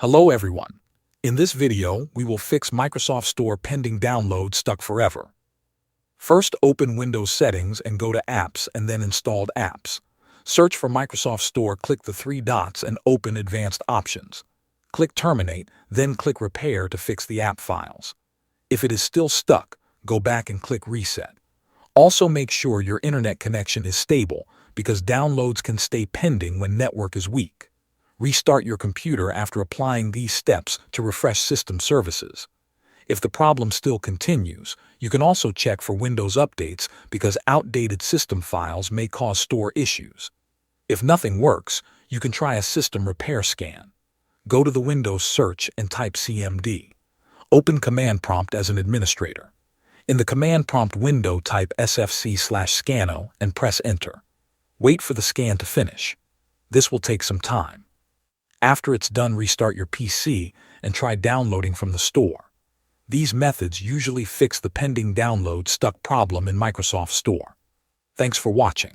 Hello everyone. In this video, we will fix Microsoft Store pending download stuck forever. First, open Windows Settings and go to Apps and then Installed Apps. Search for Microsoft Store, click the three dots and open Advanced Options. Click Terminate, then click Repair to fix the app files. If it is still stuck, go back and click Reset. Also make sure your internet connection is stable because downloads can stay pending when network is weak. Restart your computer after applying these steps to refresh system services. If the problem still continues, you can also check for Windows updates because outdated system files may cause store issues. If nothing works, you can try a system repair scan. Go to the Windows search and type CMD. Open Command Prompt as an administrator. In the Command Prompt window, type sfc/scano and press Enter. Wait for the scan to finish. This will take some time. After it's done, restart your PC and try downloading from the store. These methods usually fix the pending download stuck problem in Microsoft Store. Thanks for watching.